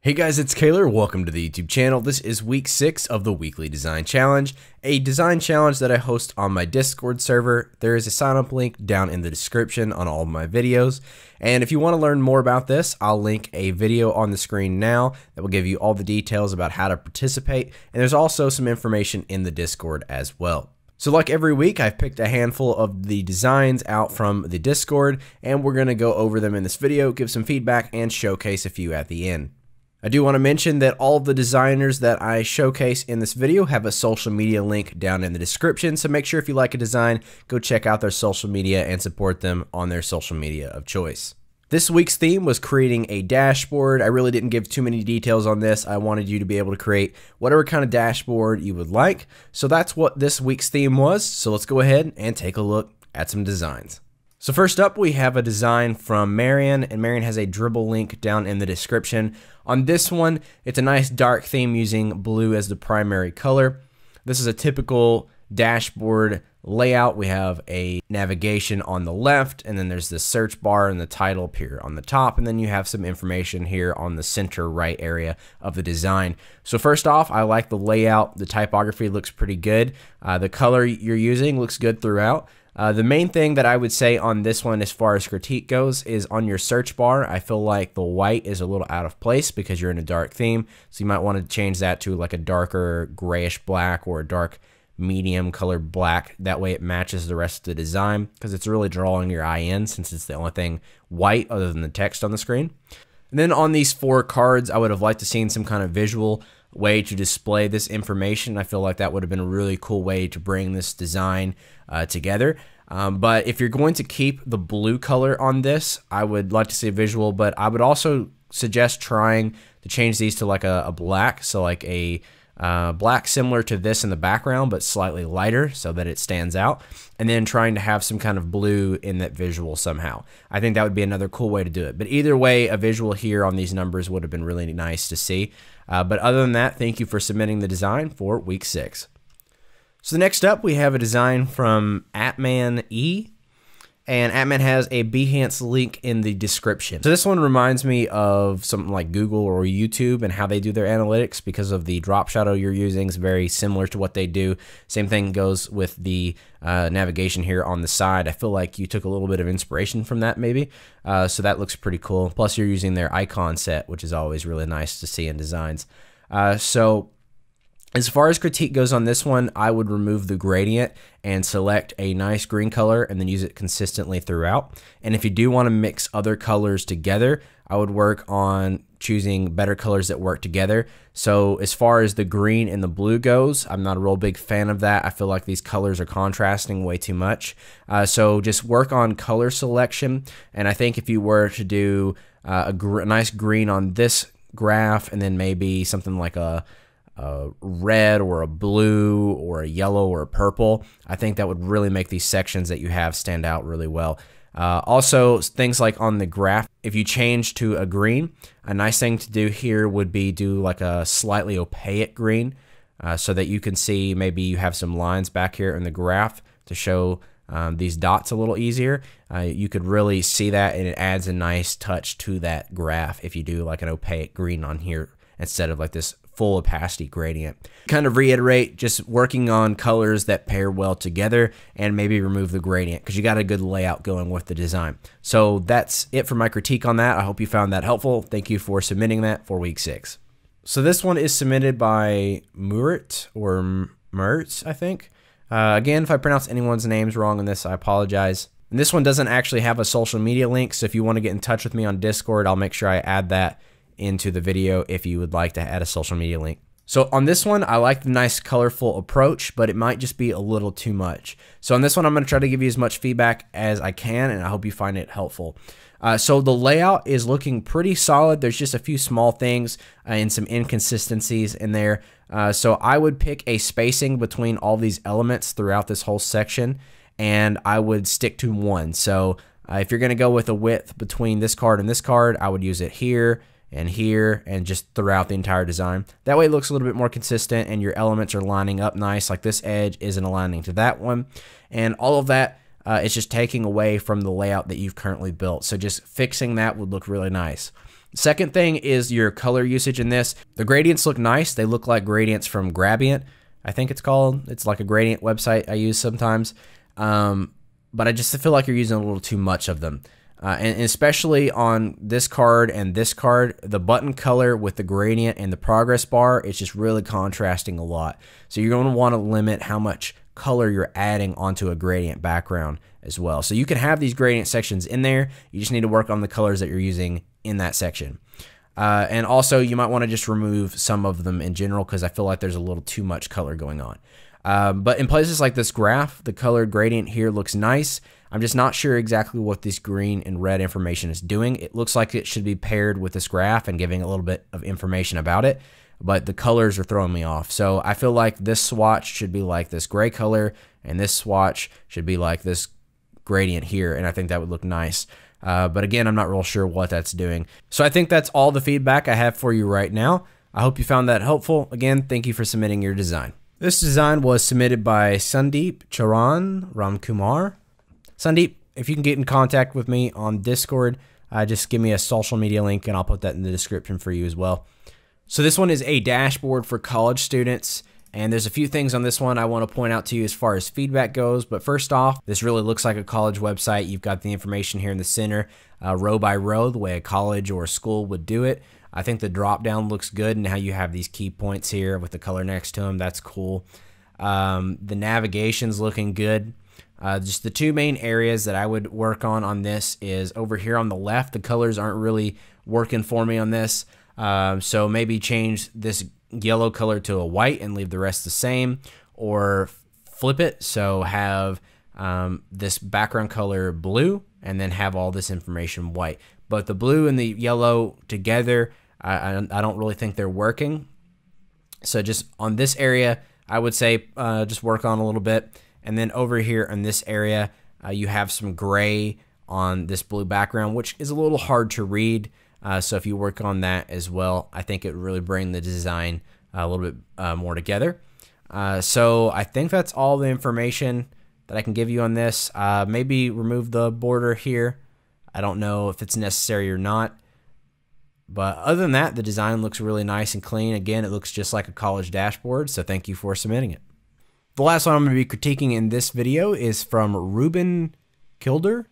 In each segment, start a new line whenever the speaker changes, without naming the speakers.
Hey guys, it's Kaylor. Welcome to the YouTube channel. This is week 6 of the weekly design challenge, a design challenge that I host on my Discord server. There is a sign up link down in the description on all of my videos. And if you want to learn more about this, I'll link a video on the screen now that will give you all the details about how to participate. And there's also some information in the Discord as well. So like every week, I've picked a handful of the designs out from the Discord, and we're going to go over them in this video, give some feedback, and showcase a few at the end. I do want to mention that all of the designers that I showcase in this video have a social media link down in the description, so make sure if you like a design, go check out their social media and support them on their social media of choice. This week's theme was creating a dashboard. I really didn't give too many details on this. I wanted you to be able to create whatever kind of dashboard you would like. So that's what this week's theme was. So let's go ahead and take a look at some designs. So first up, we have a design from Marion, and Marion has a dribble link down in the description. On this one, it's a nice dark theme using blue as the primary color. This is a typical dashboard layout. We have a navigation on the left, and then there's the search bar and the title appear on the top, and then you have some information here on the center right area of the design. So first off, I like the layout. The typography looks pretty good. The color you're using looks good throughout. The main thing that I would say on this one as far as critique goes is on your search bar, I feel like the white is a little out of place because you're in a dark theme. So you might want to change that to like a darker grayish black or a dark medium color black. That way it matches the rest of the design because it's really drawing your eye in since it's the only thing white other than the text on the screen. And then on these 4 cards, I would have liked to seen some kind of visual way to display this information. I feel like that would have been a really cool way to bring this design together. But if you're going to keep the blue color on this, I would like to see a visual, but I would also suggest trying to change these to like a black. So like a black similar to this in the background, but slightly lighter so that it stands out. And then trying to have some kind of blue in that visual somehow. I think that would be another cool way to do it. But either way, a visual here on these numbers would have been really nice to see. But other than that, thank you for submitting the design for week 6. So next up, we have a design from @man_e, and @man has a Behance link in the description. So this one reminds me of something like Google or YouTube and how they do their analytics because of the drop shadow you're using is very similar to what they do. Same thing goes with the navigation here on the side. I feel like you took a little bit of inspiration from that maybe. So that looks pretty cool. Plus you're using their icon set, which is always really nice to see in designs. So as far as critique goes on this one, I would remove the gradient and select a nice green color and then use it consistently throughout. And if you do want to mix other colors together, I would work on choosing better colors that work together. So as far as the green and the blue goes, I'm not a real big fan of that. I feel like these colors are contrasting way too much. So just work on color selection. And I think if you were to do a nice green on this graph and then maybe something like a red or a blue or a yellow or a purple, I think that would really make these sections that you have stand out really well. Also, things like on the graph, if you change to a green, a nice thing to do here would be do like a slightly opaque green so that you can see maybe you have some lines back here in the graph to show these dots a little easier. You could really see that, and it adds a nice touch to that graph if you do like an opaque green on here instead of like this full opacity gradient. Kind of reiterate, just working on colors that pair well together and maybe remove the gradient because you got a good layout going with the design. So that's it for my critique on that. I hope you found that helpful. Thank you for submitting that for week 6. So this one is submitted by Murrt or Murrt, I think. Again, if I pronounce anyone's names wrong on this, I apologize. And this one doesn't actually have a social media link, so if you want to get in touch with me on Discord, I'll make sure I add that into the video if you would like to add a social media link. So on this one, I like the nice colorful approach, but it might just be a little too much. So on this one, I'm going to try to give you as much feedback as I can, and I hope you find it helpful. So the layout is looking pretty solid. There's just a few small things and some inconsistencies in there. So I would pick a spacing between all these elements throughout this whole section, and I would stick to 1. So if you're going to go with a width between this card and this card, I would use it here and just throughout the entire design. That way it looks a little bit more consistent and your elements are lining up nice, like this edge isn't aligning to that one. And all of that It's just taking away from the layout that you've currently built. So just fixing that would look really nice. Second thing is your color usage in this. The gradients look nice. They look like gradients from Gradient, I think it's called. It's like a gradient website I use sometimes. But I just feel like you're using a little too much of them. And especially on this card and this card, the button color with the gradient and the progress bar, it's just really contrasting a lot. So you're going to want to limit how much color you're adding onto a gradient background as well. So you can have these gradient sections in there. You just need to work on the colors that you're using in that section. And also you might want to just remove some of them in general because I feel like there's a little too much color going on. But in places like this graph, the colored gradient here looks nice. I'm just not sure exactly what this green and red information is doing. It looks like it should be paired with this graph and giving a little bit of information about it, but the colors are throwing me off. So I feel like this swatch should be like this gray color, and this swatch should be like this gradient here, and I think that would look nice. But again, I'm not real sure what that's doing. So I think that's all the feedback I have for you right now. I hope you found that helpful. Again, thank you for submitting your design. This design was submitted by Sundeep, Charan, Ramkumar. Sundeep, if you can get in contact with me on Discord, just give me a social media link and I'll put that in the description for you as well. So this one is a dashboard for college students, and there's a few things on this one I want to point out to you as far as feedback goes. But first off, this really looks like a college website. You've got the information here in the center, row by row, the way a college or a school would do it. I think the drop down looks good, and how you have these key points here with the color next to them, that's cool. The navigation's looking good. Just the two main areas that I would work on this is over here on the left. The colors aren't really working for me on this. So maybe change this yellow color to a white and leave the rest the same, or flip it. So have this background color blue and then have all this information white. But the blue and the yellow together, I don't really think they're working. So just on this area, I would say just work on a little bit. And then over here in this area, you have some gray on this blue background, which is a little hard to read. So if you work on that as well, I think it would really bring the design a little bit more together. So I think that's all the information that I can give you on this. Maybe remove the border here. I don't know if it's necessary or not. But other than that, the design looks really nice and clean. Again, it looks just like a college dashboard, so thank you for submitting it. The last one I'm going to be critiquing in this video is from Ruben Kilder.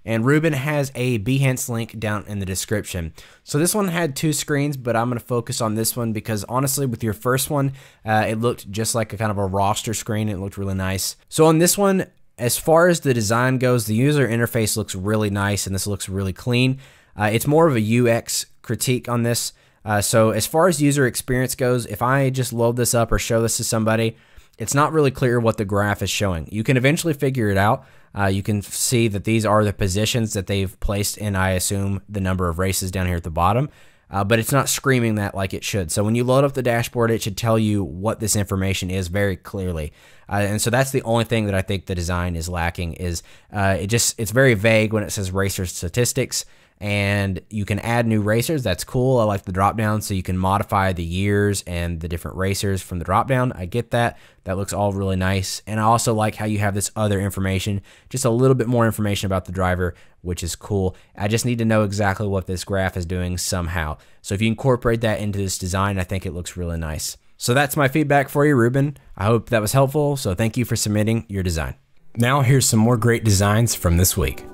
And Ruben has a Behance link down in the description. So this one had two screens, but I'm going to focus on this one because honestly, with your first one, it looked just like a kind of a roster screen. It looked really nice. So on this one, as far as the design goes, the user interface looks really nice and this looks really clean. It's more of a UX critique on this. So as far as user experience goes, if I just load this up or show this to somebody, it's not really clear what the graph is showing. You can eventually figure it out. You can see that these are the positions that they've placed in, I assume, the number of races down here at the bottom. But it's not screaming that like it should. So when you load up the dashboard, it should tell you what this information is very clearly. And so that's the only thing that I think the design is lacking is it's very vague when it says racer statistics. And you can add new racers. That's cool. I like the drop down, so you can modify the years and the different racers from the drop down. I get that. That looks all really nice. And I also like how you have this other information, just a little bit more information about the driver, which is cool. I just need to know exactly what this graph is doing somehow. So if you incorporate that into this design, I think it looks really nice. So that's my feedback for you, Ruben. I hope that was helpful. So thank you for submitting your design. Now here's some more great designs from this week.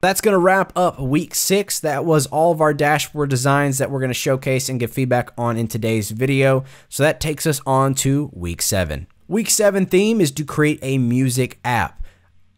That's going to wrap up week 6. That was all of our dashboard designs that we're going to showcase and give feedback on in today's video. So that takes us on to week 7. Week 7 theme is to create a music app.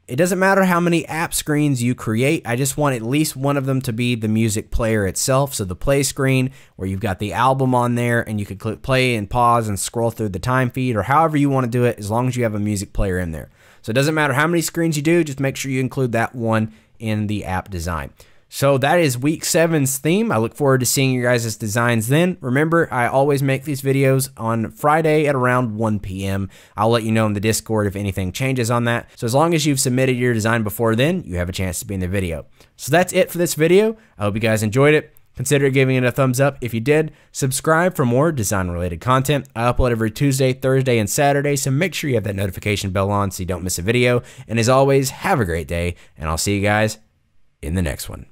It doesn't matter how many app screens you create. I just want at least one of them to be the music player itself. So the play screen where you've got the album on there and you can click play and pause and scroll through the time feed or however you want to do it as long as you have a music player in there. So it doesn't matter how many screens you do, just make sure you include that one in the app design. So that is week 7's theme. I look forward to seeing your guys' designs then. Remember, I always make these videos on Friday at around 1 p.m. I'll let you know in the Discord if anything changes on that. So as long as you've submitted your design before then, you have a chance to be in the video. So that's it for this video. I hope you guys enjoyed it. Consider giving it a thumbs up if you did. Subscribe for more design-related content. I upload every Tuesday, Thursday, and Saturday, so make sure you have that notification bell on so you don't miss a video. And as always, have a great day, and I'll see you guys in the next one.